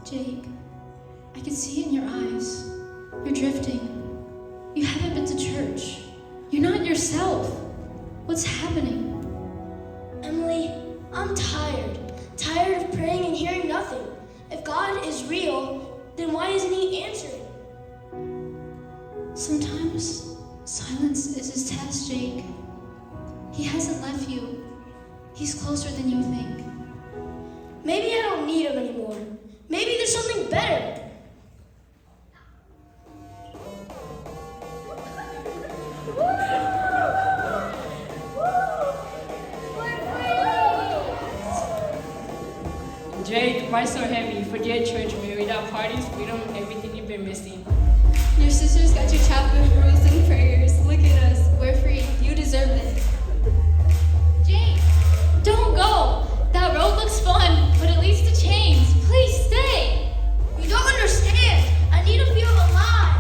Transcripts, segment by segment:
Jake, I can see it in your eyes. You're drifting. You haven't been to church. You're not yourself. What's happening? Emily, I'm tired. Tired of praying and hearing nothing. If God is real, then why isn't he answering? Sometimes silence is his test, Jake. He hasn't left you. He's closer than you think. Maybe I don't need him anymore. Maybe there's something better. Jake, why so heavy? Forget church, man. Without parties, freedom, everything you've been missing. Your sisters got your chapel rules and prayers. Look at us. We're free. You deserve this. Jake, don't go. That road looks fun, but it leads to chains. Please stay. You don't understand. I need to feel alive.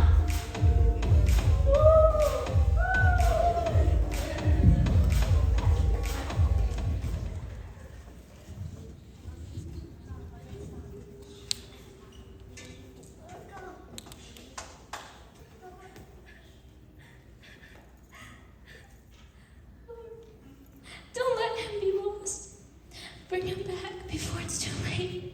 Don't let him be lost. Bring him back before it's too late.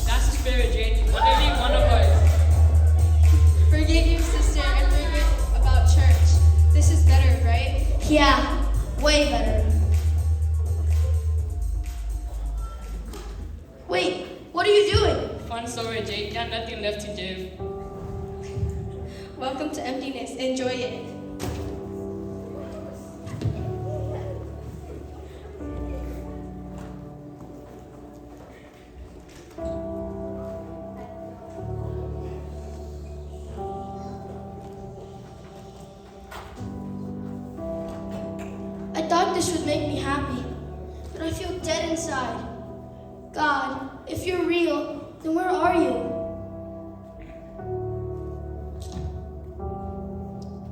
That's the spirit, Jake. Literally one of us. Forget your sister and forget about church. This is better, right? Yeah, way better. Wait, what are you doing? Fun story, Jake. Got nothing left to give. Welcome to emptiness. Enjoy it. I thought this would make me happy, but I feel dead inside. God, if you're real, then where are you?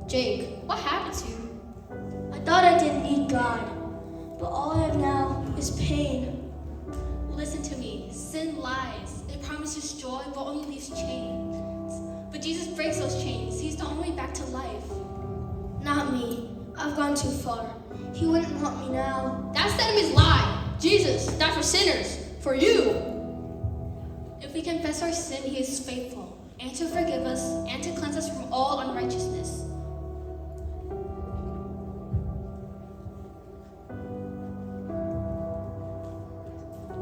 Jake, what happened to you? I thought I didn't need God, but all I have now is pain. Listen to me. Sin lies. It promises joy, but only leaves chains. But Jesus breaks those chains. He's the only way back to life. Not me. I've gone too far. He wouldn't want me now. That's the enemy's lie. Jesus died for sinners. For you. If we confess our sin, he is faithful, and to forgive us, and to cleanse us from all unrighteousness.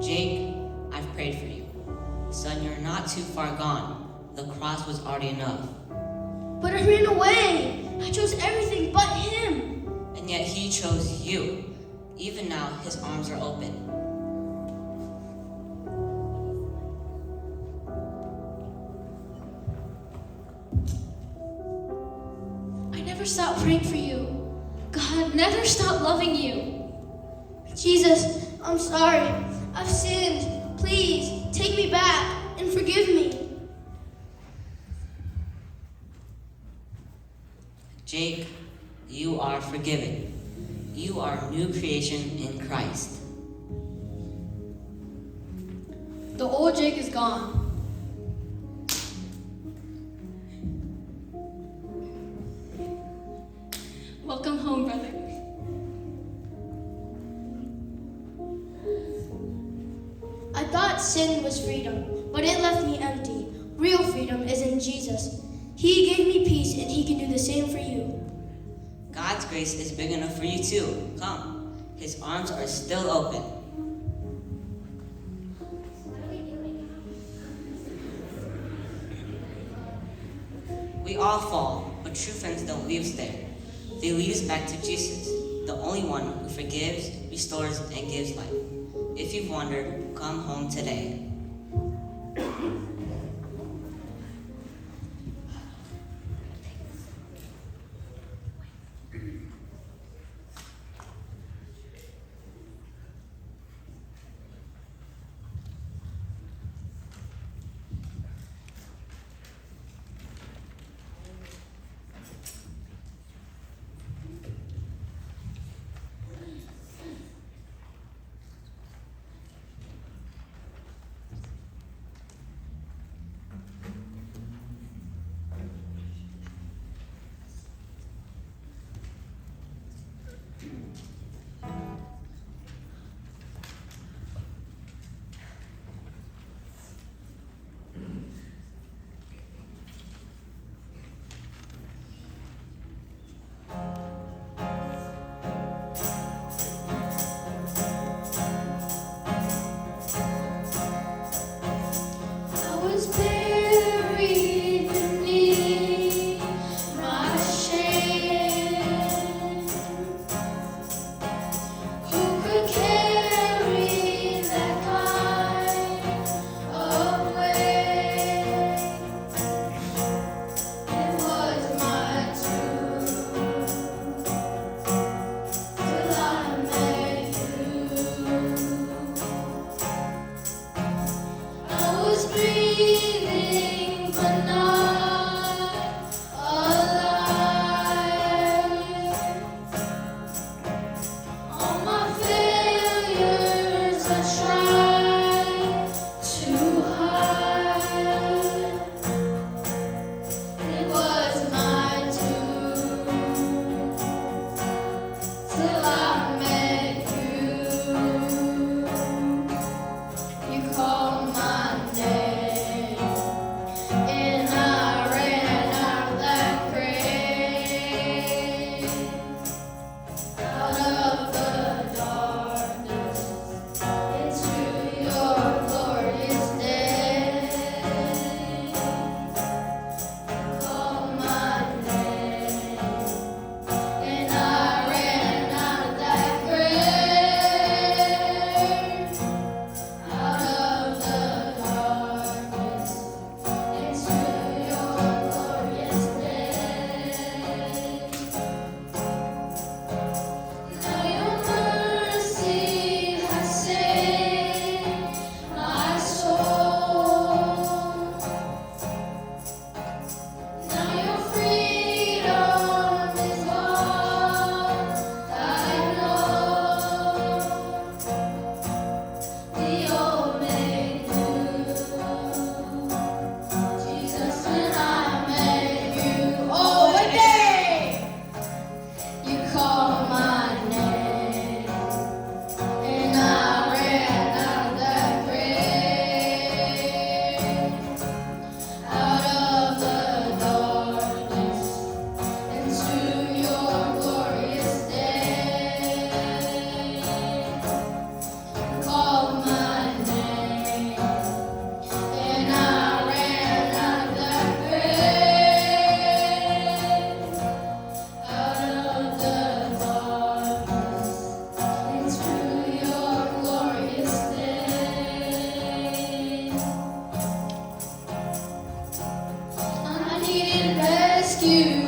Jake, I've prayed for you. Son, you're not too far gone. The cross was already enough. But I ran away. I chose everything but him. And yet he chose you. Even now, his arms are open. I never stopped praying for you. God never stopped loving you. Jesus, I'm sorry. I've sinned. Please, take me back and forgive me. Jake, you are forgiven. You are a new creation in Christ. The old Jake is gone. Welcome home, brother. I thought sin was freedom, but it left me empty. Real freedom is in Jesus. He gave me peace, and he can do the same for you. God's grace is big enough for you too. Come. His arms are still open. We all fall, but true friends don't leave us there. They lead us back to Jesus, the only one who forgives, restores, and gives life. If you've wondered, come home today. rescue.